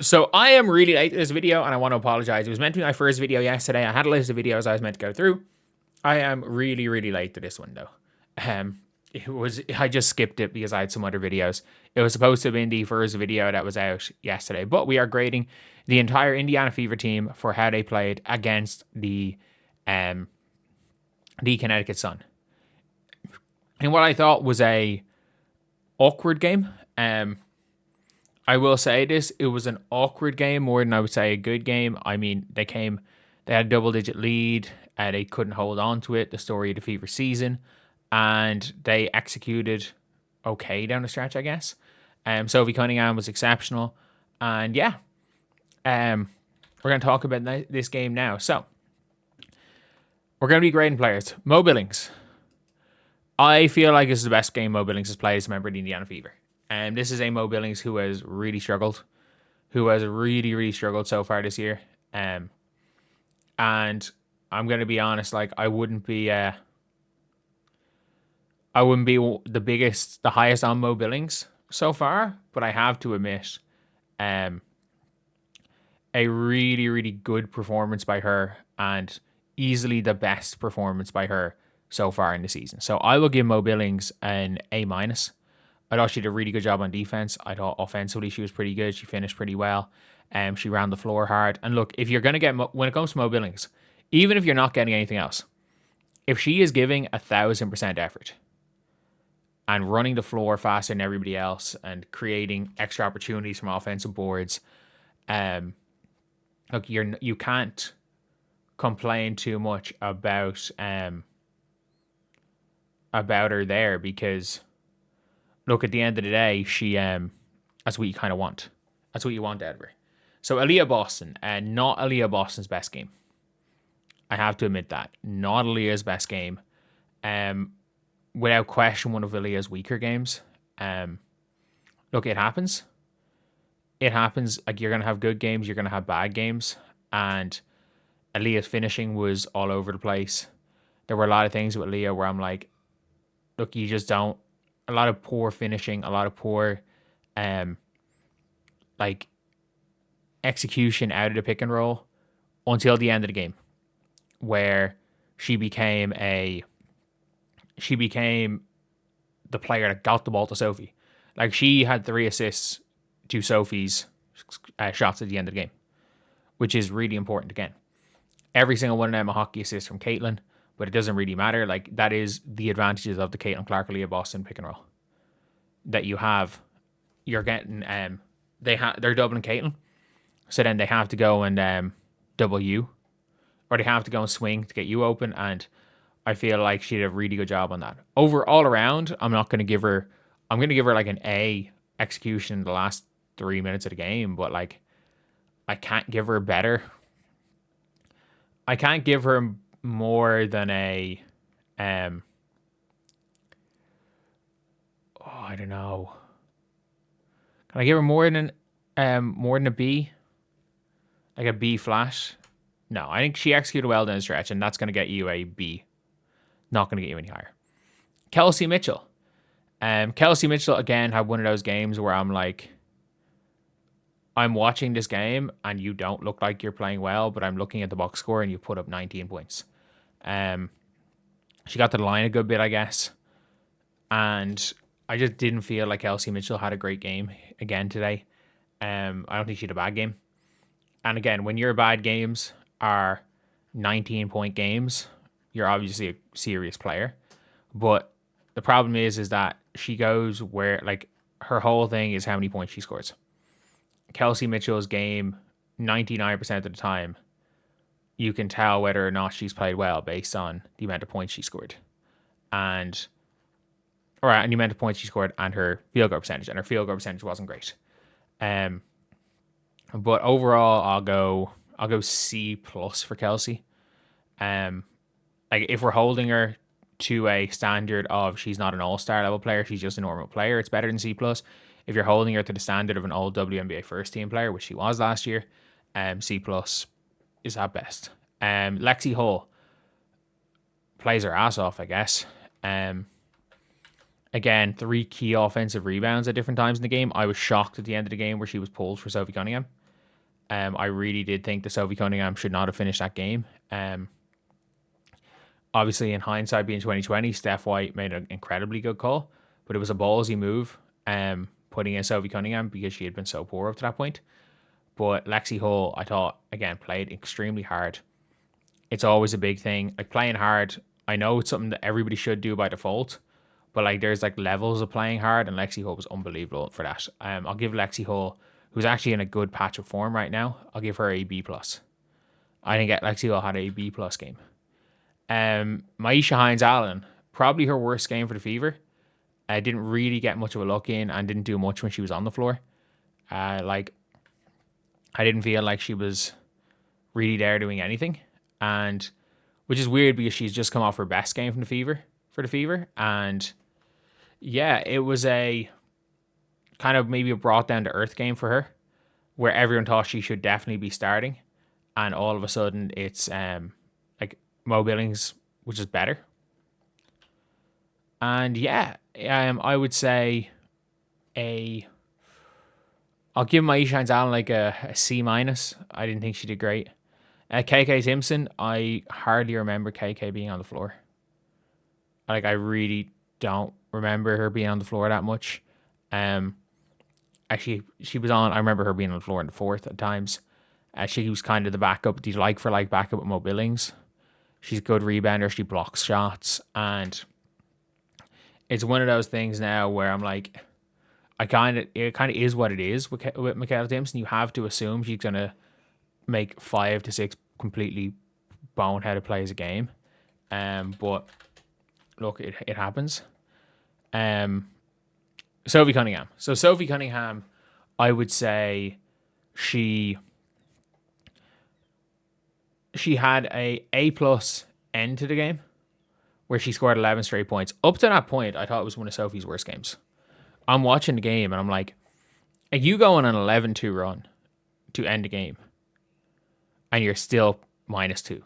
So I am really late to this video, and I want to apologize. It was meant to be my first video yesterday. I had a list of videos I was meant to go through. I am really, really late to this one though. I just skipped it because I had some other videos. It was supposed to have been the first video that was out yesterday, but we are grading the entire Indiana Fever team for how they played against um the Connecticut Sun. And what I thought was a awkward game. I will say this, it was an awkward game more than I would say a good game. I mean, they had a double digit lead, they couldn't hold on to it, the story of the Fever season, and they executed okay down the stretch, I guess. Sophie Cunningham was exceptional, and yeah, we're going to talk about this game now. So, we're going to be grading players. Mo Billings. I feel like this is the best game Mo Billings has played as a member of the Indiana Fever. And this is a Mo Billings who has really struggled, really struggled so far this year. And I'm gonna be honest, like I wouldn't be the highest on Mo Billings so far, but I have to admit, a really good performance by her, and easily the best performance by her so far in the season. So I will give Mo Billings an A minus. I thought she did a really good job on defense. I thought offensively she was pretty good. She finished pretty well. She ran the floor hard. And look, if you're going to get, when it comes to Mo Billings, even if you're not getting anything else, if she is giving 1,000% effort and running the floor faster than everybody else and creating extra opportunities from offensive boards, look, you can't complain too much about her there, because look, at the end of the day, she that's what you kind of want. That's what you want out of her. So Aaliyah Boston, and not Aaliyah Boston's best game. I have to admit that. Not Aaliyah's best game. Without question, one of Aaliyah's weaker games. Look, it happens. It happens. Like, you're gonna have good games, you're gonna have bad games, and Aaliyah's finishing was all over the place. There were a lot of things with Aaliyah where I'm like, look, you just don't. A lot of poor finishing, a lot of poor, like execution out of the pick and roll until the end of the game, where she became the player that got the ball to Sophie. Like, she had 3 assists to Sophie's shots at the end of the game, which is really important. Again, every single one of them a hockey assist from Caitlin, but it doesn't really matter. Like, that is the advantages of the Caitlin Clark, Aaliyah Boston pick and roll that you have. You're getting they're doubling Caitlin, so then they have to go and double you, or they have to go and swing to get you open. And I feel like she did a really good job on that. All around, I'm going to give her like an A execution in the last 3 minutes of the game, but like I can't give her better. I can't give her more than a I don't know. Can I give her more than a B? Like a B flat? No, I think she executed well down the stretch, and that's going to get you a B. Not going to get you any higher. Kelsey Mitchell. Kelsey Mitchell, again, had one of those games where I'm like, I'm watching this game and you don't look like you're playing well, but I'm looking at the box score and you put up 19 points. She got to the line a good bit, I guess. And I just didn't feel like Kelsey Mitchell had a great game again today. I don't think she had a bad game. And again, when your bad games are 19-point games, you're obviously a serious player. But the problem is that she goes where, like, her whole thing is how many points she scores. Kelsey Mitchell's game, 99% of the time, you can tell whether or not she's played well based on the amount of points she scored. And the amount of points she scored and her field goal percentage. And her field goal percentage wasn't great. But overall, I'll go C plus for Kelsey. Like, if we're holding her to a standard of she's not an all-star level player, she's just a normal player, it's better than C plus. If you're holding her to the standard of an all WNBA first team player, which she was last year, C plus is at best. Lexi Hull plays her ass off, I guess. Again, 3 key offensive rebounds at different times in the game. I was shocked at the end of the game where she was pulled for Sophie Cunningham. I really did think that Sophie Cunningham should not have finished that game. Obviously, in hindsight, being 2020, Steph White made an incredibly good call, but it was a ballsy move, putting in Sophie Cunningham because she had been so poor up to that point. But Lexi Hull, I thought, again, played extremely hard. It's always a big thing. Like, playing hard, I know it's something that everybody should do by default, but like there's like levels of playing hard, and Lexi Hull was unbelievable for that. I'll give Lexi Hull, who's actually in a good patch of form right now, I'll give her a B plus. I think Lexi Hull had a B plus game. Maisha Hines-Allen, probably her worst game for the Fever. I didn't really get much of a look in and didn't do much when she was on the floor. Like, I didn't feel like she was really there doing anything, and which is weird because she's just come off her best game from the Fever, and yeah, it was a kind of maybe a brought down to earth game for her, where everyone thought she should definitely be starting, and all of a sudden it's like Mo Billings, which is better. And yeah, I would say I'll give Maisha Hines-Allen like a C minus. I didn't think she did great. KK Simpson, I hardly remember KK being on the floor. Like, I really don't remember her being on the floor that much. Actually, she was on. I remember her being on the floor in the fourth at times. She was kind of the backup, the like for like backup with Mo Billings. She's a good rebounder. She blocks shots, and it's one of those things now where I'm like, it kind of is what it is with Mikayla Timpson. You have to assume she's gonna make 5 to 6 completely boneheaded plays a game. But look, it happens. Sophie Cunningham. So Sophie Cunningham, I would say she had a plus end to the game where she scored 11 straight points. Up to that point, I thought it was one of Sophie's worst games. I'm watching the game and I'm like, are you going on an 11-2 run to end the game and you're still -2?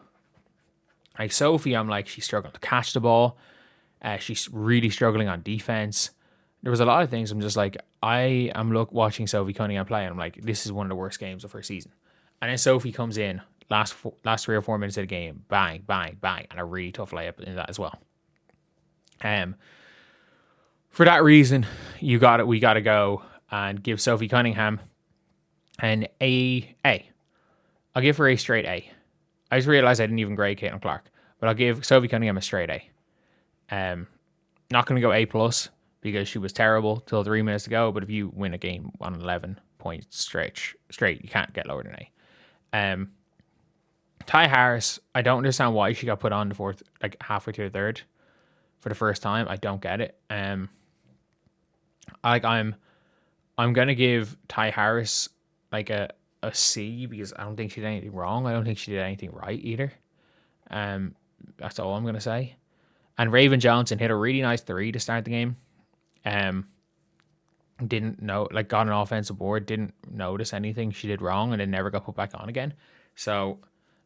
Like, Sophie, I'm like, she's struggling to catch the ball. She's really struggling on defense. There was a lot of things. I'm just like, I am watching Sophie Cunningham play, and I'm like, this is one of the worst games of her season. And then Sophie comes in last 3 or 4 minutes of the game, bang, bang, bang, and a really tough layup in that as well. For that reason, we got to go and give Sophie Cunningham an A. I'll give her a straight A. I just realized I didn't even grade Caitlin Clark, but I'll give Sophie Cunningham a straight A. Not going to go A plus because she was terrible till 3 minutes to go. But if you win a game on 11 points straight, you can't get lower than A. Ty Harris, I don't understand why she got put on the fourth, like halfway through the third, for the first time. I don't get it. I'm gonna give Ty Harris like a C because I don't think she did anything wrong. I don't think she did anything right either. That's all I'm gonna say. And Raven Johnson hit a really nice 3 to start the game. Didn't know, like, got an offensive board, didn't notice anything she did wrong, and then never got put back on again. So,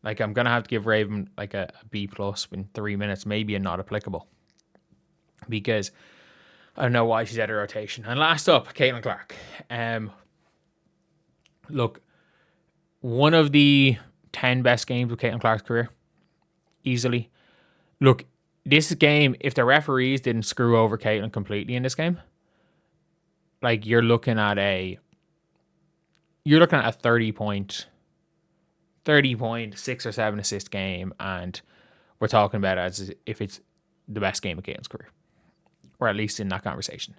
like, I'm gonna have to give Raven like a B plus in 3 minutes, maybe a not applicable, because I don't know why she's out of rotation. And last up, Caitlin Clark. Look, one of the 10 best games of Caitlin Clark's career, easily. Look, this game, if the referees didn't screw over Caitlin completely in this game, like, you're looking at a 30-point, 6 or 7 assist game, and we're talking about it as if it's the best game of Caitlin's career, or at least in that conversation.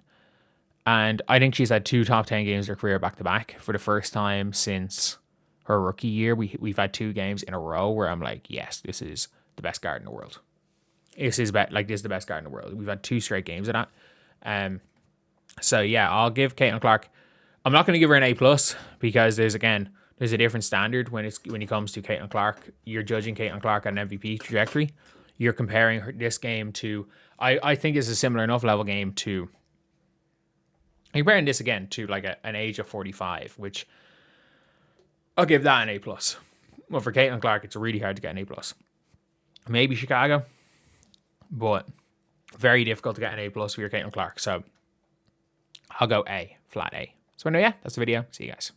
And I think she's had 2 top 10 games of her career back to back for the first time since her rookie year. We've had 2 games in a row where I'm like, yes, this is the best guard in the world. This is the best guard in the world. We've had 2 straight games of that. So yeah, I'll give Caitlin Clark. I'm not going to give her an A plus because there's a different standard when it comes to Caitlin Clark. You're judging Caitlin Clark on an MVP trajectory. You're comparing this game to, I think it's a similar enough level game to, you're comparing this again to like an age of 45, which I'll give that an A plus. Well, for Caitlin Clark, it's really hard to get an A plus. Maybe Chicago, but very difficult to get an A plus for your Caitlin Clark. So I'll go A, flat A. So anyway, yeah, that's the video. See you guys.